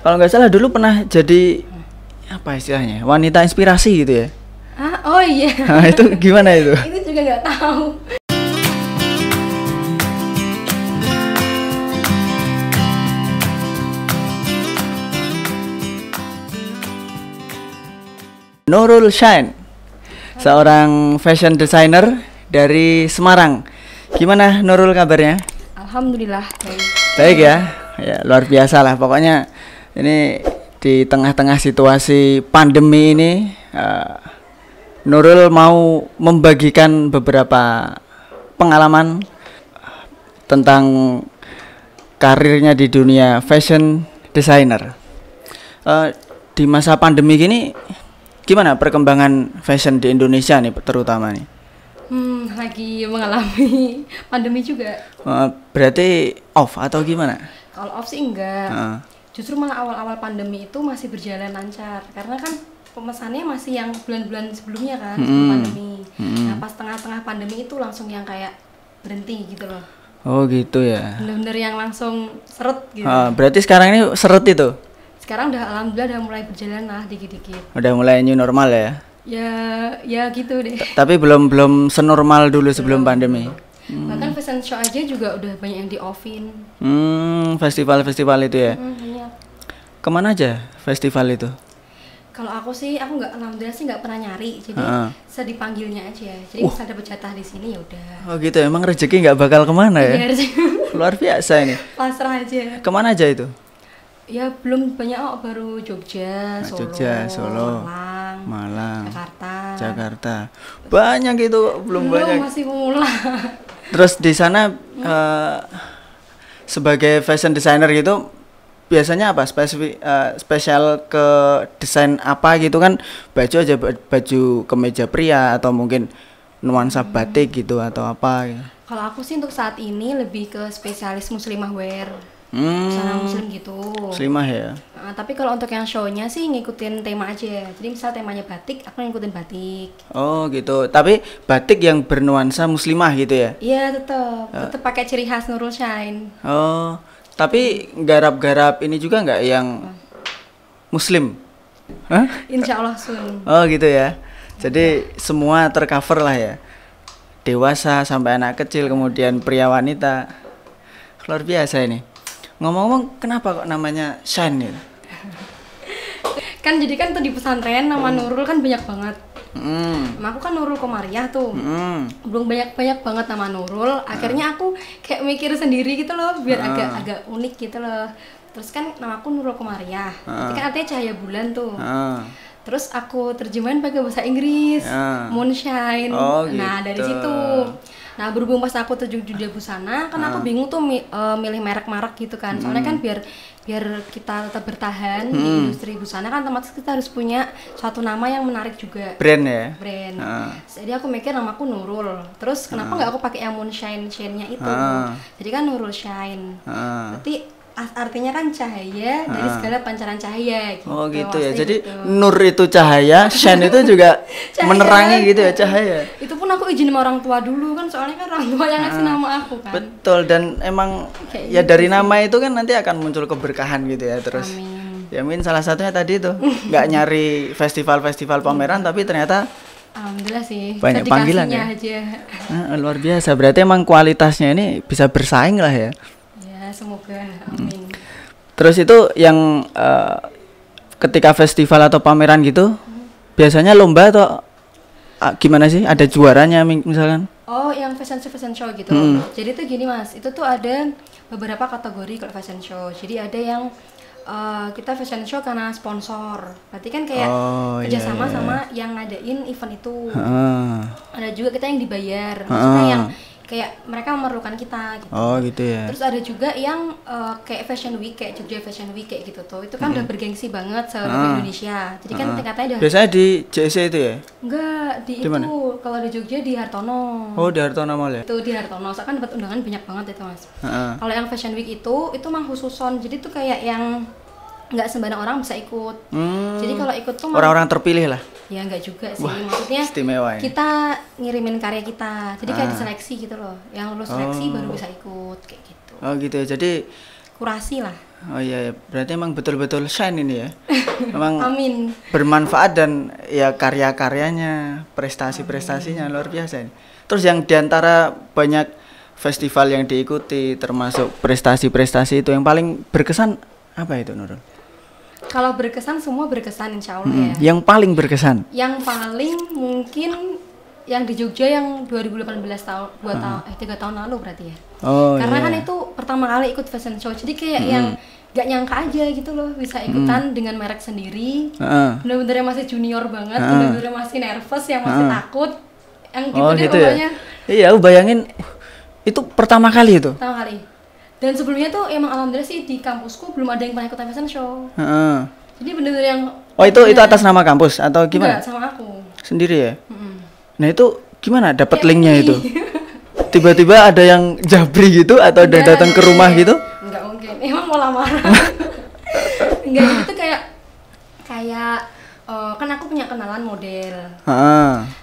Kalau nggak salah dulu pernah jadi apa istilahnya? Wanita inspirasi gitu ya. Ah, oh iya. Nah, itu gimana itu? Itu juga nggak tahu. Nurul Shine, seorang fashion designer dari Semarang. Gimana Nurul kabarnya? Alhamdulillah baik. Baik ya, ya luar biasa lah. Pokoknya ini di tengah-tengah situasi pandemi ini, Nurul mau membagikan beberapa pengalaman tentang karirnya di dunia fashion designer. Di masa pandemi gini, gimana perkembangan fashion di Indonesia nih terutama nih? Lagi mengalami pandemi juga. Berarti off atau gimana? Kalau off sih enggak. Justru malah awal-awal pandemi itu masih berjalan lancar. Karena kan pemesannya masih yang bulan-bulan sebelumnya kan, sebelum pandemi. Nah pas tengah-tengah pandemi itu langsung yang kayak berhenti gitu loh. Oh gitu ya. Bener-bener yang langsung seret gitu. Berarti sekarang ini seret itu? Sekarang udah alhamdulillah udah mulai berjalan lah dikit-dikit. Udah mulai new normal ya? Ya gitu deh. Tapi belum senormal dulu sebelum pandemi. Bahkan fashion show aja juga udah banyak yang di offin. Festival-festival itu ya. Banyak. Kemana aja festival itu? Kalau aku sih, aku nggak, alhamdulillah sih nggak pernah nyari, jadi sedipanggilnya aja. Jadi misal dapet jatah di sini ya udah. Oh gitu, emang rezeki nggak bakal kemana ya? Iya, Luar biasa ini. pasrah aja. Kemana aja itu? Ya belum banyak, baru Jogja, Solo, Malang, Jakarta. Banyak itu, belum banyak. Masih pemula. Terus di sana sebagai fashion designer gitu, biasanya apa spesial ke desain apa gitu kan? Baju aja, baju kemeja pria atau mungkin nuansa batik gitu atau apa gitu. Kalau aku sih untuk saat ini lebih ke spesialis muslimah wear. Busana muslim gitu. Muslimah ya. Tapi kalau untuk yang show-nya sih ngikutin tema aja. Jadi misal temanya batik, aku ngikutin batik. Oh gitu. Tapi batik yang bernuansa muslimah gitu ya? Iya tetap pakai ciri khas Nurul Shine. Oh, tapi garap-garap ini juga nggak yang muslim? Hah? Insya Allah sun. Oh gitu ya. Jadi semua tercover lah ya. Dewasa sampai anak kecil, kemudian pria wanita. Luar biasa ini. Ngomong-ngomong, kenapa kok namanya Shine ya? Kan jadi kan tuh di pesantren nama Nurul kan banyak banget. Nama aku kan Nurul Komariah tuh. Belum banyak banget nama Nurul. Akhirnya aku kayak mikir sendiri gitu loh, biar agak unik gitu loh. Terus kan nama aku Nurul Komariah. Itu kan artinya cahaya bulan tuh. Terus aku terjemahin pakai bahasa Inggris, Moonshine. Oh, nah gitu. dari situ. Nah berhubung pas aku terjun dunia busana, kan aku bingung tuh milih merek-merek gitu kan. Soalnya kan biar kita tetap bertahan di industri busana kan otomatis kita harus punya suatu nama yang menarik juga. Brand ya? Brand. Jadi aku mikir namaku Nurul. Terus kenapa nggak aku pakai yang Moonshine-nya itu? Jadi kan Nurul Shine. Berarti artinya kan cahaya dari segala pancaran cahaya gitu. Oh gitu ya. Jadi nur itu cahaya, shine itu juga menerangi gitu ya, cahaya. Itu pun aku izin sama orang tua dulu kan, soalnya kan orang tua yang ngasih nama aku kan. Betul, dan emang kayak ya gitu dari nama itu kan nanti akan muncul keberkahan gitu ya terus. Amin. Ya mungkin salah satunya tadi itu nggak nyari festival-festival pameran tapi ternyata alhamdulillah sih banyak panggilan ya. Aja. Luar biasa. Berarti emang kualitasnya ini bisa bersaing lah ya. Semoga, amin. Terus itu yang ketika festival atau pameran gitu, biasanya lomba atau gimana sih? Ada juaranya misalkan? Oh, yang fashion show gitu. Jadi tuh gini mas, itu tuh ada beberapa kategori kalau fashion show. Jadi ada yang kita fashion show karena sponsor, berarti kan kayak kerjasama sama yang ngadain event itu. Ada juga kita yang dibayar, maksudnya yang kayak mereka memerlukan kita gitu. Oh gitu ya. Terus ada juga yang kayak Fashion Week, kayak Jogja Fashion Week kayak gitu tuh. Itu kan udah bergengsi banget seluruh Indonesia. Jadi kan tingkatannya udah. Biasanya di JC itu ya? Enggak, di dimana? Itu kalau di Jogja di Hartono. Oh, di Hartono Mall ya? Itu di Hartono, soalnya kan dapat undangan banyak banget itu mas. Kalau yang Fashion Week itu mah khususon. Jadi tuh kayak yang nggak sembarang orang bisa ikut. Jadi kalau ikut tuh orang-orang terpilih lah. Ya nggak juga sih. Wah, maksudnya istimewa ya. Kita ngirimin karya kita. Jadi kayak diseleksi gitu loh. Yang lulus seleksi baru bisa ikut kayak gitu. Oh gitu ya. Jadi kurasi lah. Oh iya, berarti emang betul-betul shine ini ya. Memang Amin. bermanfaat dan ya karya-karyanya, prestasi-prestasinya luar biasa ini. Terus yang diantara banyak festival yang diikuti, termasuk prestasi-prestasi itu yang paling berkesan apa itu Nurul? Kalau berkesan semua berkesan insya Allah ya. Yang paling berkesan? Yang paling mungkin yang di Jogja yang 2018 tahun 3 tahun lalu berarti ya. Oh, karena iya. kan itu pertama kali ikut fashion show, jadi kayak yang gak nyangka aja gitu loh bisa ikutan dengan merek sendiri. Bener-bener yang masih junior banget, bener-bener masih nervous, yang masih takut, yang gitu deh gitu pokoknya. Ya? Iya, aku bayangin itu pertama kali itu. Pertama kali. Dan sebelumnya tuh emang alhamdulillah sih di kampusku belum ada yang pernah ikutan fashion show. Jadi bener-bener yang itu atas nama kampus atau gimana? Enggak, sama aku. Sendiri ya? Nah itu gimana dapat linknya itu? Tiba-tiba ada yang jabri gitu atau ada datang ke rumah gitu? Enggak mungkin, emang mau lamaran. Enggak gitu, kayak kan aku punya kenalan model.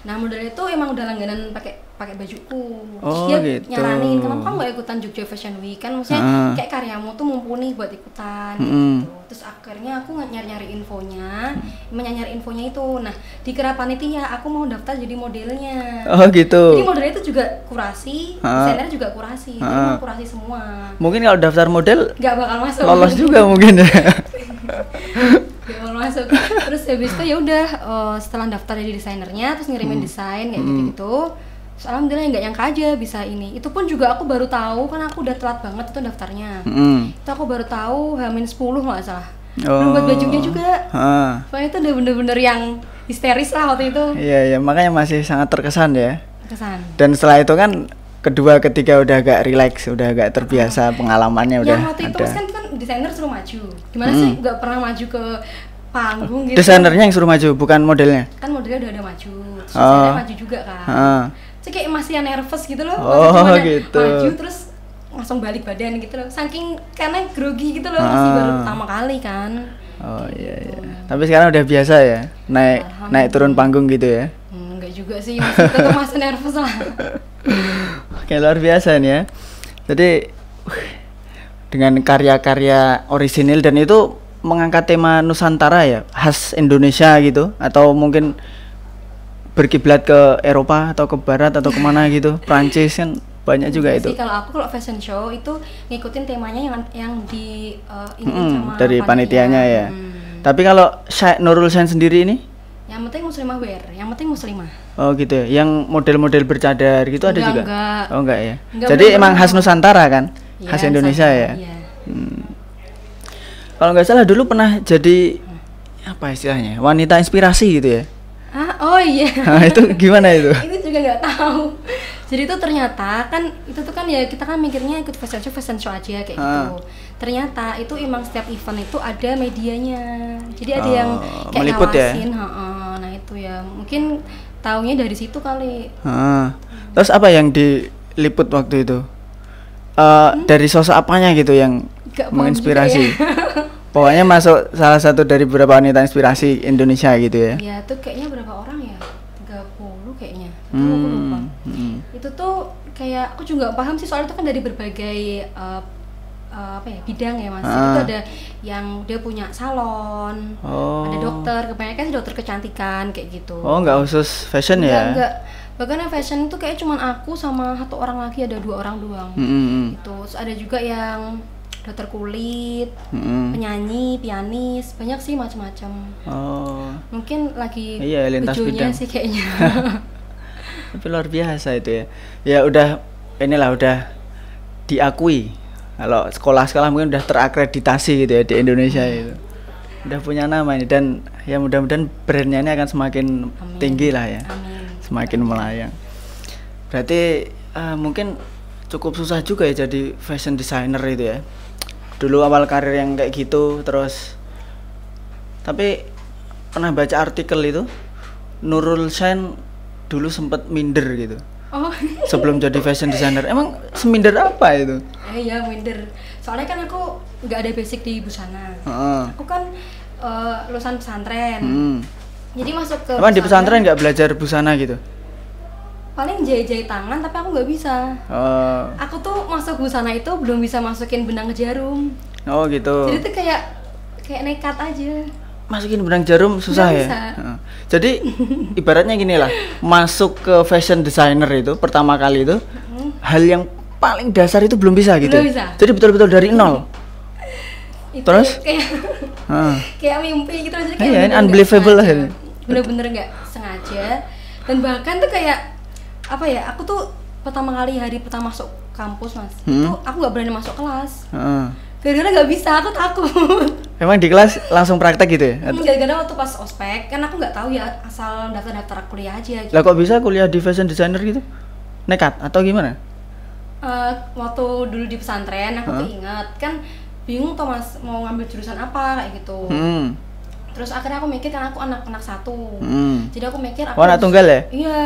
Nah model itu emang udah langganan pakai bajuku. Terus dia gitu. nyaranin, kenapa kamu nggak ikutan Jogja Fashion Week? Kan maksudnya kayak karyamu tuh mumpuni buat ikutan gitu. Terus akhirnya aku nyari infonya, itu. Nah dikira panitia, aku mau daftar jadi modelnya. Oh gitu. Jadi modelnya itu juga kurasi, desainernya juga kurasi, jadi mau kurasi semua. Mungkin kalau daftar model nggak bakal masuk. Lolos juga mungkin ya. Gak masuk. Terus habis itu ya udah setelah daftar jadi desainernya, terus ngirimin desain kayak gitu-gitu. Terus alhamdulillah nggak nyangka aja bisa ini. Itu pun juga aku baru tahu, kan aku udah telat banget itu daftarnya. Itu aku baru tahu H-10 nggak salah. Belum buat bajunya juga. Soalnya itu udah bener-bener yang histeris lah waktu itu. Iya, makanya masih sangat terkesan ya. Terkesan. Dan setelah itu kan kedua ketiga udah agak relax, udah agak terbiasa pengalamannya udah. Yang waktu itu kan desainer suruh maju. Gimana sih nggak pernah maju ke panggung gitu? Desainernya yang suruh maju, bukan modelnya? Kan modelnya udah ada maju, terus desainernya maju juga kan. Jadi kayak masih yang nervous gitu loh, gitu. Maju terus langsung balik badan gitu loh, saking karena grogi gitu loh, masih baru pertama kali kan. Oh iya. Tapi sekarang udah biasa ya, naik turun panggung gitu ya? Enggak juga sih, masih nervous lah. Oke, luar biasa nih ya. Jadi dengan karya-karya orisinil dan itu mengangkat tema Nusantara ya, khas Indonesia gitu, atau mungkin berkiblat ke Eropa atau ke Barat atau kemana gitu, Prancis kan banyak juga itu. Kalau fashion show itu ngikutin temanya yang di sama dari panitianya ya. Tapi kalau Nurul Shine sendiri ini? Yang penting muslimah wear, yang penting muslimah. Oh gitu ya, yang model-model bercadar gitu ada juga? Enggak. Oh enggak ya? Enggak, jadi emang khas Nusantara kan? Ya, khas Indonesia ya? Iya. Kalau nggak salah dulu pernah jadi apa istilahnya, wanita inspirasi gitu ya? Oh iya. Nah, itu gimana itu? Itu juga nggak tahu. Jadi itu ternyata kan itu tuh kan ya kita kan mikirnya ikut fashion show aja kayak gitu. Ternyata itu emang setiap event itu ada medianya. Jadi ada yang kayak meliput ngawasin. Ya? Nah itu ya mungkin taunya dari situ kali. Terus apa yang diliput waktu itu? Dari sosok apanya gitu yang menginspirasi? Pokoknya masuk salah satu dari beberapa wanita inspirasi Indonesia gitu ya? Iya, tuh kayaknya berapa orang ya? 30 kayaknya. Aku lupa. Itu tuh kayak aku juga gak paham sih, soalnya itu kan dari berbagai bidang ya Mas. Itu ada yang dia punya salon, ada dokter, kebanyakan sih dokter kecantikan kayak gitu. Oh, nggak khusus fashion ya? Enggak. Bahkan yang fashion itu kayak cuman aku sama satu orang lagi, ada 2 orang doang. Gitu. Terus ada juga yang dokter kulit, penyanyi, pianis, banyak sih macam-macam. Mungkin lagi lintas bidang sih kayaknya. Tapi luar biasa itu ya. Ya udah diakui. Kalau sekolah-sekolah mungkin udah terakreditasi gitu ya di Indonesia itu. Udah punya nama ini dan ya mudah-mudahan brandnya ini akan semakin tinggi lah ya. Semakin melayang. Berarti mungkin cukup susah juga ya jadi fashion designer itu ya. Dulu awal karir yang kayak gitu terus. Tapi pernah baca artikel itu Nurul Shine dulu sempat minder gitu. Sebelum jadi fashion designer. Emang seminder apa itu? Iya minder. Soalnya kan aku nggak ada basic di busana. Aku kan lulusan pesantren. Jadi masuk ke Emang di pesantren nggak belajar busana gitu? Paling jahit tangan, tapi aku nggak bisa. Aku tuh masuk busana itu belum bisa masukin benang ke jarum. Oh gitu. Jadi tuh kayak nekat aja. Masukin benang jarum susah Nggak ya. bisa. Jadi ibaratnya gini lah, masuk ke fashion designer itu pertama kali itu hal yang paling dasar itu belum bisa gitu. Belum bisa. Jadi betul-betul dari nol. Itu Terus? kayak kayak mimpi gitu aja, kayak Iya, bener-bener unbelievable nggak lah sengaja. ini. Bener-bener nggak sengaja. Dan bahkan tuh kayak apa ya, aku tuh pertama kali hari pertama masuk kampus mas, itu aku nggak berani masuk kelas. Gara-gara nggak bisa, aku takut. Emang di kelas langsung praktek gitu ya? Gara-gara waktu pas ospek kan aku nggak tahu ya, asal daftar kuliah aja gitu. Lah kok bisa kuliah di fashion designer gitu? Nekat atau gimana? Waktu dulu di pesantren aku keinget kan, bingung tuh mas mau ngambil jurusan apa kayak gitu. Terus akhirnya aku mikir, kan aku anak satu, jadi aku mikir aku anak tunggal ya? Iya,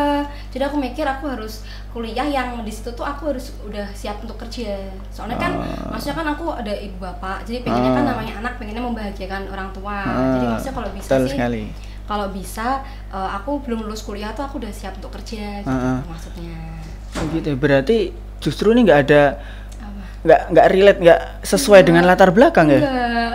jadi aku mikir aku harus kuliah yang di situ tuh aku harus udah siap untuk kerja. Soalnya kan maksudnya kan aku ada ibu bapak, jadi pengennya kan namanya anak pengennya membahagiakan orang tua. Jadi maksudnya kalau bisa betul sih sekali. kalau bisa aku belum lulus kuliah tuh aku udah siap untuk kerja gitu maksudnya. Oh gitu. Berarti justru ini nggak ada, Apa? nggak relate, nggak sesuai dengan latar belakang ya? Enggak.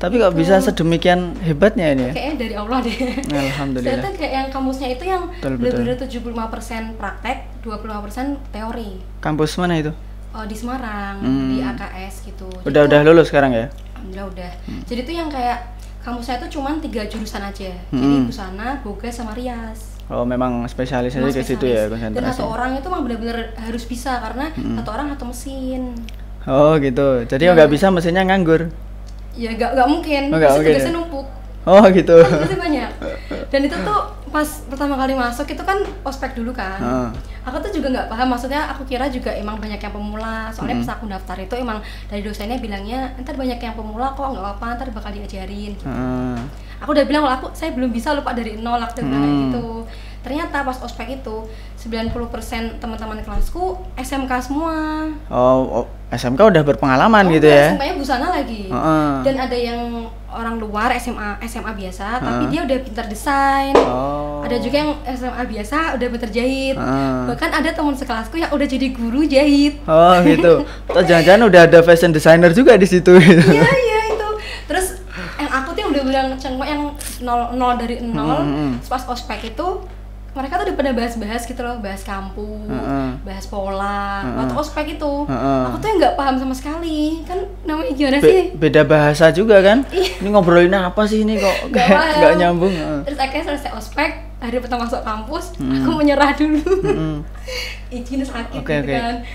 Tapi kok bisa sedemikian hebatnya ini ya? Kayaknya dari Allah deh. Alhamdulillah. Ternyata kayak yang kampusnya itu yang Betul. bener-bener 75% praktek, 25% teori. Kampus mana itu? Di Semarang, di AKS gitu. Udah lulus sekarang ya? Alhamdulillah udah. Jadi tuh yang kayak kampusnya itu cuman 3 jurusan aja. Jadi busana, boga, sama rias. Oh memang spesialis aja ke situ ya Dan konsentrasi. satu orang itu mah bener-bener harus bisa karena satu orang satu mesin. Oh gitu. Jadi nggak bisa mesinnya nganggur. Ya nggak mungkin. Oh, nggak mungkin Tugasnya ya? numpuk. Oh gitu. Tugasnya banyak. Dan itu tuh pas pertama kali masuk itu kan ospek dulu kan. Aku tuh juga nggak paham, maksudnya aku kira juga emang banyak yang pemula. Soalnya pas aku daftar itu emang dari dosennya bilangnya ntar banyak yang pemula kok, nggak apa-apa, ntar bakal diajarin gitu. Aku udah bilang kalau saya belum bisa lupa dari nol, aku bilang kayak gitu. Ternyata pas ospek itu 90% teman-teman kelasku SMK semua. Oh, SMK udah berpengalaman gitu ya? SMK-nya busana lagi. Dan ada yang orang luar SMA biasa, tapi dia udah pintar desain. Ada juga yang SMA biasa udah pintar jahit. Bahkan ada teman sekelasku yang udah jadi guru jahit. Oh gitu. Atau jangan-jangan udah ada fashion designer juga di situ. Iya itu. Terus yang aku tuh yang udah bilang cengkok yang nol dari nol. Pas ospek itu mereka tuh udah pada bahas-bahas gitu loh, bahas kampus, bahas pola, waktu ospek itu. Aku tuh yang nggak paham sama sekali, kan namanya gimana sih? Beda bahasa juga kan? Ini ngobrolin apa sih ini kok nggak nyambung? Terus akhirnya selesai ospek, hari pertama masuk kampus, aku menyerah dulu. Izin sakit gitu kan.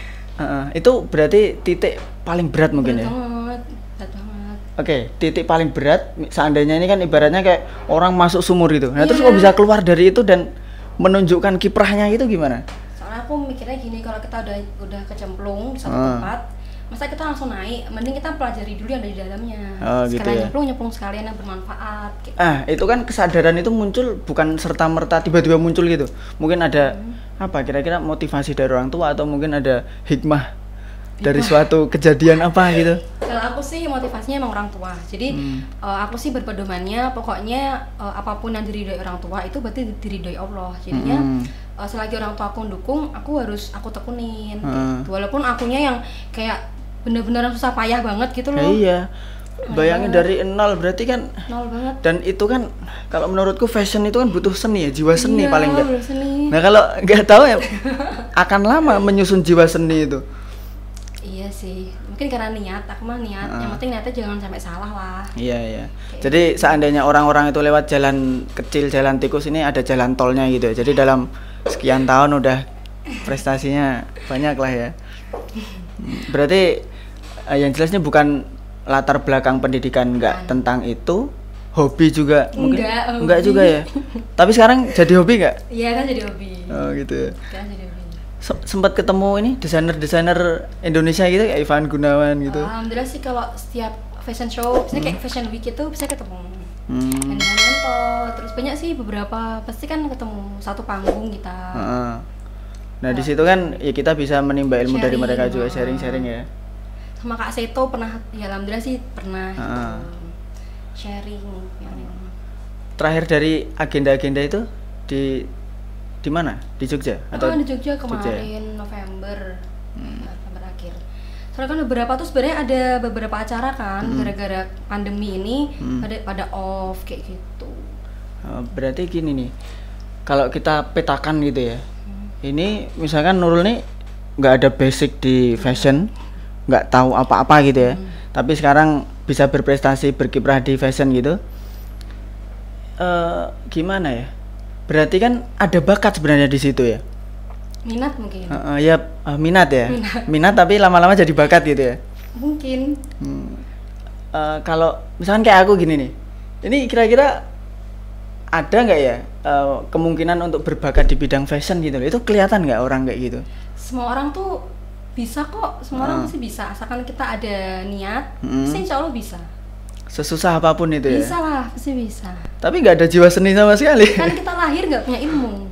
Itu berarti titik paling berat mungkin ya? Berat banget. Oke, titik paling berat, seandainya ini kan ibaratnya kayak orang masuk sumur itu. Nah terus kok bisa keluar dari itu dan menunjukkan kiprahnya itu gimana? Soalnya aku mikirnya gini, kalau kita udah kecemplung di satu tempat, masa kita langsung naik, mending kita pelajari dulu yang ada di dalamnya. Sekalian gitu ya? nyemplung sekalian yang bermanfaat gitu. Itu kan kesadaran itu muncul bukan serta-merta tiba-tiba muncul gitu. Mungkin ada apa kira-kira motivasi dari orang tua atau mungkin ada hikmah dari suatu kejadian apa gitu? Kalau aku sih motivasinya emang orang tua. Jadi aku sih berpedomannya pokoknya apapun yang diridhoi orang tua itu berarti diridhoi Allah. Jadinya selagi orang tua aku mendukung, aku tekunin gitu. Walaupun akunya yang kayak bener-bener susah payah banget gitu loh. Iya. Bayangin dari nol berarti kan nol banget. Dan itu kan kalau menurutku fashion itu kan butuh seni ya, jiwa seni paling enggak. Seni. Nah, kalau nggak tahu ya akan lama menyusun jiwa seni itu. Iya sih, mungkin karena niat, aku mah niat, yang penting niatnya jangan sampai salah lah. Iya. Jadi seandainya orang-orang itu lewat jalan kecil, jalan tikus, ini ada jalan tolnya gitu. Jadi dalam sekian tahun udah prestasinya banyak lah ya. Berarti yang jelasnya bukan latar belakang pendidikan enggak tentang itu, hobi juga mungkin enggak juga ya. Tapi sekarang jadi hobi enggak? Iya kan jadi hobi. Oh gitu ya. Kan jadi hobi. Sempat ketemu ini desainer Indonesia gitu kayak Ivan Gunawan gitu. Alhamdulillah sih kalau setiap fashion show, misalnya kayak fashion week itu bisa ketemu. Dan Yanto, terus banyak sih beberapa pasti kan ketemu satu panggung kita. Nah di situ kan ya kita bisa menimba ilmu dari mereka juga, sharing-sharing ya. Sama Kak Seto pernah, ya alhamdulillah sih pernah gitu. Sharing. Terakhir dari agenda-agenda itu di mana? Di Jogja atau di Jogja kemarin November akhir. Soalnya kan beberapa tuh sebenarnya ada beberapa acara kan gara-gara pandemi ini pada off kayak gitu. Berarti gini nih, kalau kita petakan gitu ya, ini misalkan Nurul nih nggak ada basic di fashion, nggak tahu apa-apa gitu ya, tapi sekarang bisa berprestasi berkiprah di fashion gitu, gimana ya? Berarti kan ada bakat sebenarnya di situ ya. Minat mungkin. Minat ya. Minat tapi lama-lama jadi bakat gitu ya. Mungkin. Kalau misalkan kayak aku gini nih, ini kira-kira ada nggak ya kemungkinan untuk berbakat di bidang fashion gitu? Itu kelihatan nggak orang kayak gitu? Semua orang tuh bisa kok, semua orang pasti bisa, asalkan kita ada niat, pasti insya Allah bisa. Sesusah apapun itu ya? Bisa lah, pasti bisa. Tapi nggak ada jiwa seni sama sekali. Kan kita lahir nggak punya ilmu.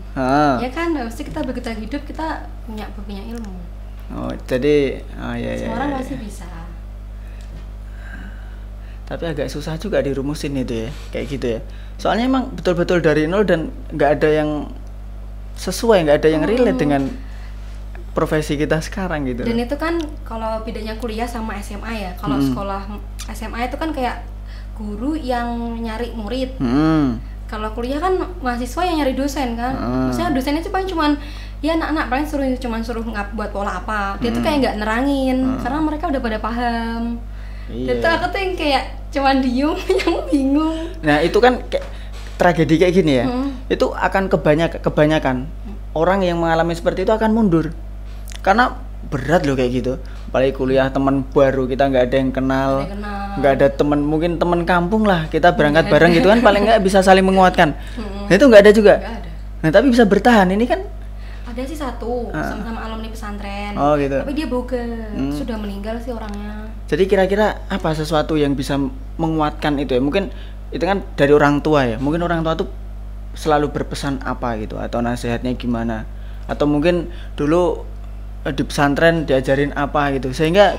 Ya kan, pasti kita begitu hidup kita punya ilmu. Oh, jadi ya. Semua orang pasti bisa. Tapi agak susah juga dirumusin itu ya, kayak gitu ya. Soalnya emang betul-betul dari nol dan nggak ada yang sesuai, nggak ada yang relate dengan profesi kita sekarang gitu. Dan itu kan kalau bedanya kuliah sama SMA ya. Kalau sekolah SMA itu kan kayak guru yang nyari murid. Kalau kuliah kan mahasiswa yang nyari dosen kan. Maksudnya dosennya itu paling cuman ya anak-anak paling suruh buat pola apa. Dia tuh kayak nggak nerangin karena mereka udah pada paham. Dan tuh aku tuh yang kayak cuman diem yang bingung. Nah, itu kan kayak tragedi kayak gini ya. Itu akan kebanyakan orang yang mengalami seperti itu akan mundur. Karena berat loh kayak gitu. Apalagi kuliah teman baru kita nggak ada yang kenal, nggak ada teman, mungkin teman kampung lah kita berangkat bareng gitu kan paling nggak bisa saling menguatkan. Nah, itu nggak ada juga. Nggak ada. Nah, tapi bisa bertahan ini kan. Ada sih satu sama-sama alumni pesantren. Oh gitu. Tapi dia boga, sudah meninggal sih orangnya. Jadi kira-kira apa sesuatu yang bisa menguatkan itu ya? Mungkin itu kan dari orang tua ya. Mungkin orang tua tuh selalu berpesan apa gitu atau nasihatnya gimana? Atau mungkin dulu di pesantren diajarin apa gitu sehingga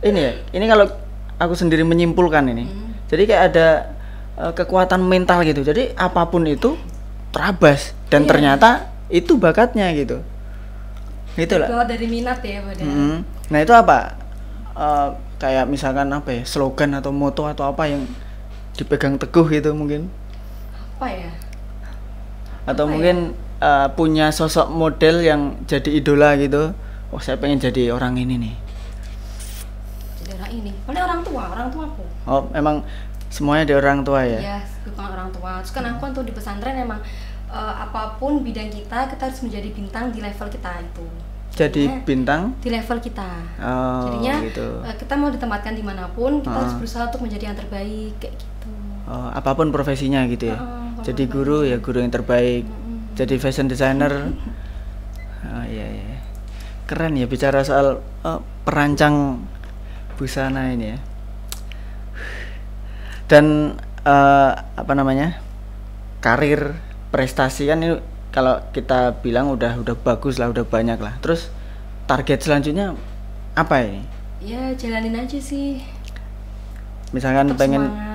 ini kalau aku sendiri menyimpulkan ini jadi kayak ada kekuatan mental gitu, jadi apapun itu terabas dan ternyata itu bakatnya gitu lah. Keluar dari minat ya padahal. Nah itu apa kayak misalkan apa ya, slogan atau moto atau apa yang dipegang teguh gitu mungkin apa ya, atau mungkin punya sosok model yang jadi idola gitu. Oh, saya pengen jadi orang ini nih. Jadi orang ini. Paling orang tuaku. Oh, emang semuanya dari orang tua ya? Iya, dukungan orang tua. Terus kan aku kan tuh di pesantren emang apapun bidang kita harus menjadi bintang di level kita itu. Jadi bintang? Di level kita. Oh, jadinya gitu. Kita mau ditempatkan dimanapun, kita harus berusaha untuk menjadi yang terbaik kayak gitu. Oh, apapun profesinya gitu ya? Jadi guru ya guru yang terbaik. Jadi fashion designer. Oh iya. Keren ya bicara soal perancang busana ini ya. Dan karir, prestasi kan ini kalau kita bilang udah bagus lah, udah banyak lah. Terus target selanjutnya apa ini? Ya jalanin aja sih. Misalkan tetap pengen semangat.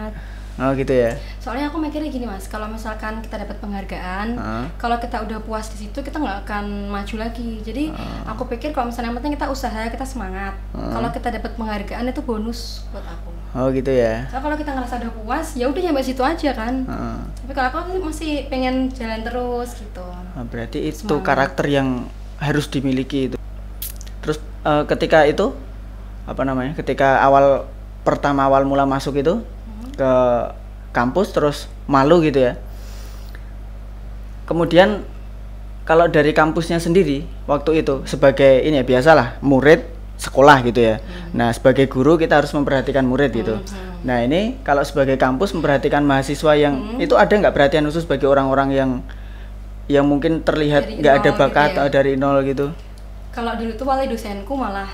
Oh gitu ya. Soalnya aku mikirnya gini Mas, kalau misalkan kita dapat penghargaan, kalau kita udah puas di situ kita nggak akan maju lagi. Jadi aku pikir kalau misalnya yang penting kita usaha, kita semangat. Kalau kita dapat penghargaan itu bonus buat aku. Oh gitu ya. Soalnya kalau kita ngerasa udah puas, ya udah sampai situ aja kan. Tapi kalau aku masih pengen jalan terus gitu. Berarti itu karakter yang harus dimiliki itu. Terus ketika itu ketika pertama awal mula masuk itu ke kampus terus malu gitu ya. Kemudian kalau dari kampusnya sendiri waktu itu sebagai ini ya biasalah murid sekolah gitu ya. Nah sebagai guru kita harus memperhatikan murid gitu. Nah ini kalau sebagai kampus memperhatikan mahasiswa yang itu ada nggak perhatian khusus bagi orang-orang yang mungkin terlihat nggak ada bakat gitu ya? Dari nol gitu. Kalau dulu tuh wali dosenku malah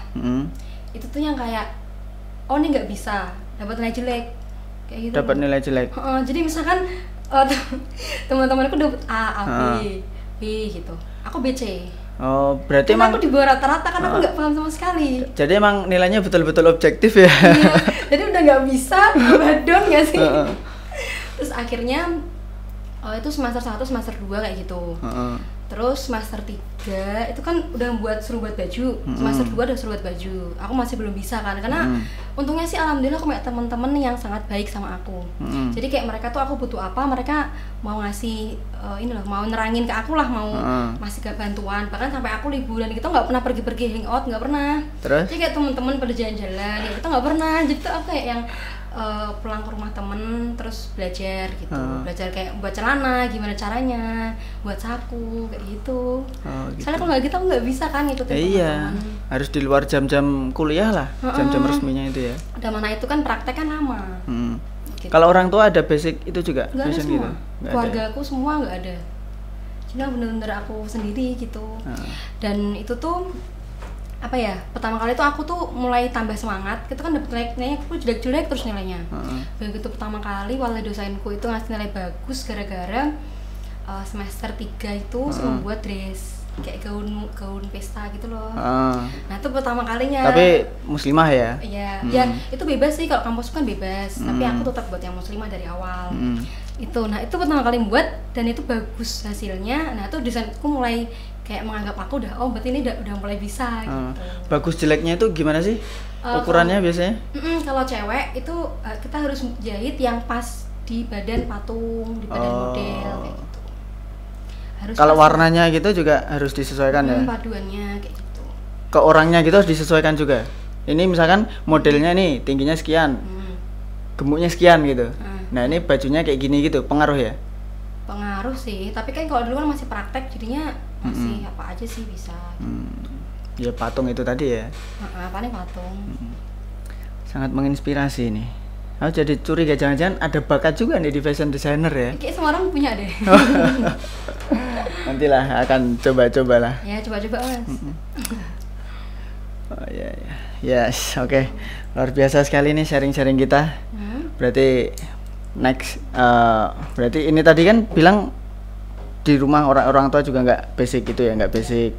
itu tuh yang kayak ini nggak bisa, dapat nilai jelek. Gitu. Dapat nilai jelek. Jadi misalkan teman-temanku dapat A, B gitu. Aku BC. Oh, berarti emang aku di bawah rata-rata karena aku nggak paham sama sekali. Jadi emang nilainya betul-betul objektif ya. Iya. Jadi udah nggak bisa, badon nggak sih? Terus akhirnya itu semester 1, semester 2 kayak gitu. Terus semester 3 itu kan udah suruh buat baju. Semester 2 udah suruh buat baju. Aku masih belum bisa kan, karena untungnya sih alhamdulillah aku punya teman-teman yang sangat baik sama aku. Jadi kayak mereka tuh aku butuh apa, mereka mau ngasih ini loh, mau nerangin ke aku lah, mau ngasih bantuan. Bahkan sampai aku liburan gitu nggak pernah pergi-pergi hangout, nggak pernah. Terus? Jadi kayak teman-teman pada jalan-jalan, ya itu nggak pernah. Jadi tuh aku kayak yang pulang ke rumah temen terus belajar gitu, belajar kayak buat celana, gimana caranya, buat saku kayak gitu. Gitu. Soalnya kalau nggak gitu aku nggak bisa kan ngikutin teman-teman. Harus di luar jam-jam kuliah lah, jam-jam resminya itu ya. Udah mana itu kan praktek kan lama. Gitu. Kalau orang tua ada basic itu juga? Nggak ada semua. Gitu? Keluarga aku semua nggak ada. Cuma bener-bener aku sendiri gitu. Dan itu tuh apa ya, pertama kali tuh aku tuh mulai tambah semangat. Kita kan dapet nilainya aku jelek-jelek terus nilainya. Begitu pertama kali wali dosenku itu ngasih nilai bagus gara-gara semester 3 itu suruh buat dress kayak gaun pesta gitu loh. Nah itu pertama kalinya. Tapi muslimah ya? Iya, ya itu bebas sih, kalau kampus kan bebas. Tapi aku tetap buat yang muslimah dari awal. Nah itu pertama kali buat dan itu bagus hasilnya. Nah itu desainku mulai kayak menganggap aku udah, oh berarti ini udah mulai bisa gitu. Bagus jeleknya itu gimana sih ukurannya biasanya? Kalau cewek itu kita harus jahit yang pas di badan patung, di badan model kayak gitu. Kalau warnanya gitu juga harus disesuaikan ya? Paduannya kayak gitu. Ke orangnya gitu harus disesuaikan juga? Ini misalkan modelnya nih tingginya sekian, gemuknya sekian gitu. Nah ini bajunya kayak gini gitu, pengaruh ya? Pengaruh sih, tapi kan kalau dulu kan masih praktek jadinya masih apa aja sih bisa. Ya patung itu tadi ya? Apa nih patung? Sangat menginspirasi nih. Aku jadi curiga jangan-jangan ada bakat juga nih di fashion designer ya? Kayak semua orang punya deh. Nantilah akan coba-coba lah. Ya coba-coba mas. Oh ya, yes, oke. Luar biasa sekali nih sharing-sharing kita. Berarti next, berarti ini tadi kan bilang di rumah orang tua juga nggak basic gitu ya, nggak basic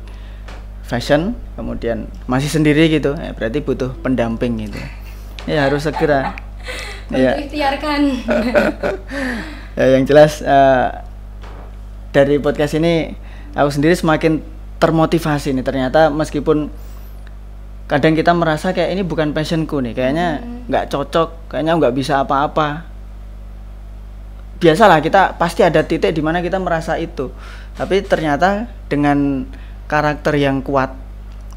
fashion, kemudian masih sendiri gitu, ya, berarti butuh pendamping gitu. Ya harus segera. Ya. Ikhtiarkan. Ya yang jelas dari podcast ini aku sendiri semakin termotivasi nih, ternyata meskipun kadang kita merasa kayak ini bukan passionku nih, kayaknya nggak cocok, kayaknya nggak bisa apa-apa. Biasalah kita pasti ada titik di mana kita merasa itu, tapi ternyata dengan karakter yang kuat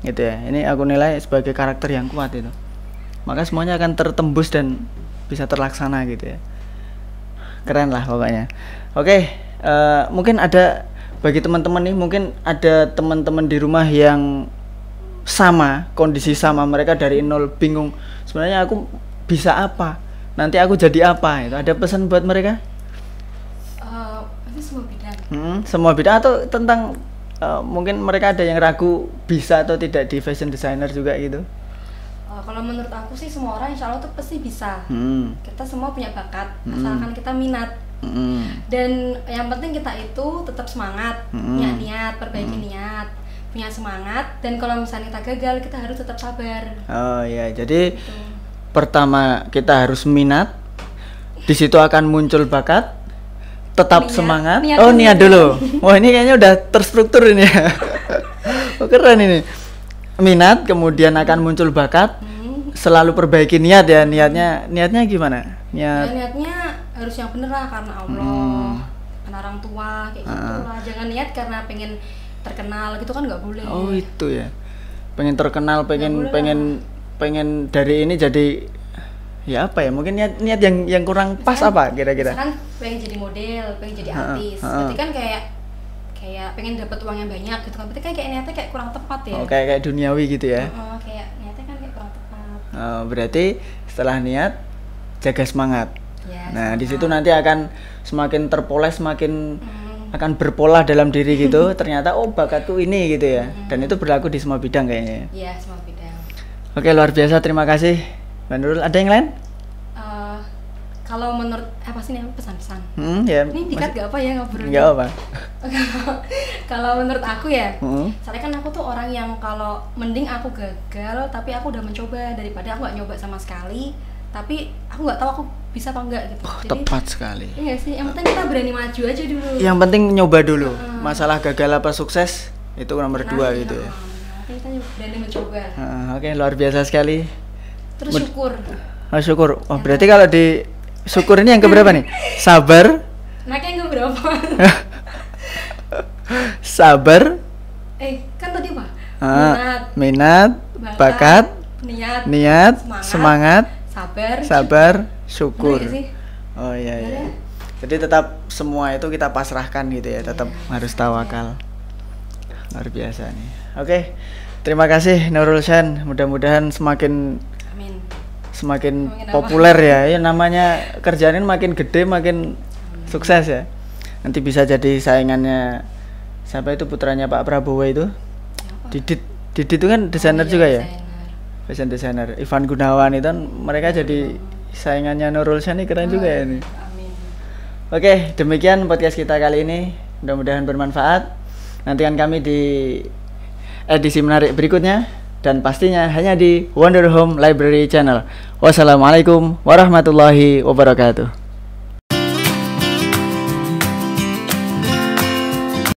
gitu ya, ini aku nilai sebagai karakter yang kuat itu, maka semuanya akan tertembus dan bisa terlaksana gitu ya. Keren lah pokoknya. Oke, mungkin ada bagi teman-teman nih, mungkin ada teman-teman di rumah yang sama, kondisi sama, mereka dari nol bingung sebenarnya aku bisa apa, nanti aku jadi apa, itu ada pesan buat mereka? Itu semua bidang. Semua bidang atau tentang mungkin mereka ada yang ragu bisa atau tidak di fashion designer juga gitu? Kalau menurut aku sih semua orang insya Allah tuh pasti bisa. Kita semua punya bakat, asalkan kita minat. Dan yang penting kita itu tetap semangat, punya niat, perbaiki niat, punya semangat. Dan kalau misalnya kita gagal, kita harus tetap sabar. Oh ya, jadi gitu. Pertama kita harus minat, di situ akan muncul bakat, tetap semangat. Niat dulu. Wah ini kayaknya udah terstruktur ini ya. Oh, keren ini. Minat, kemudian akan muncul bakat, selalu perbaiki niat ya. Niatnya gimana? Niatnya harus yang bener lah, karena Allah, karena orang tua kayak gitu lah. Jangan niat karena pengen terkenal gitu kan, nggak boleh. Oh itu ya, pengen terkenal, pengen dari ini jadi ya apa ya, mungkin niat yang kurang pas apa kira-kira? Misalkan pengen jadi model, pengen jadi artis, berarti kan kayak pengen dapat uang yang banyak gitu kan, berarti kayak niatnya kayak kurang tepat ya. Oh kayak duniawi gitu ya? Kayak niatnya kan kayak kurang tepat. Berarti setelah niat jaga semangat. Ya, nah di situ nanti akan semakin terpoles, semakin akan berpola dalam diri gitu. Ternyata oh bakatku ini gitu ya. Dan itu berlaku di semua bidang kayaknya. Iya semua bidang. Oke luar biasa, terima kasih Mbak Nurul. Ada yang lain? Kalau menurut apa sih nih pesan-pesan? Ya, ini dikat gak apa ya ngobrol? Gak apa. Kalau menurut aku ya, soalnya kan aku tuh orang yang kalau mending aku gagal tapi aku udah mencoba daripada aku gak nyoba sama sekali tapi aku nggak tahu aku bisa apa enggak gitu. Jadi, tepat sekali. Iya sih, yang penting kita berani maju aja dulu. Yang penting nyoba dulu. masalah gagal apa sukses itu nomor 2 gitu ya. Kita berani mencoba. Oke, luar biasa sekali. Terus syukur. Syukur. Oh, berarti kalau di syukur ini yang keberapa nih? Sabar. Naiknya yang keberapa? Sabar. Kan tadi apa? Minat, bakat, niat, semangat, sabar, syukur. Oh iya. Jadi tetap semua itu kita pasrahkan gitu ya, tetap harus tawakal. Luar biasa nih. Oke, terima kasih Nurul Shan. Mudah-mudahan semakin populer ya. Ya namanya kerjaan ini makin gede, makin sukses ya. Nanti bisa jadi saingannya siapa itu, putranya Pak Prabowo itu? Didit itu kan desainer juga ya? Fashion designer. Ivan Gunawan itu kan, mereka jadi saingannya Nurul Shan, ini keren juga ya ini. Oke, demikian podcast kita kali ini. Mudah-mudahan bermanfaat. Nantikan kami di edisi menarik berikutnya dan pastinya hanya di Wonder Home Library Channel. Wassalamualaikum warahmatullahi wabarakatuh.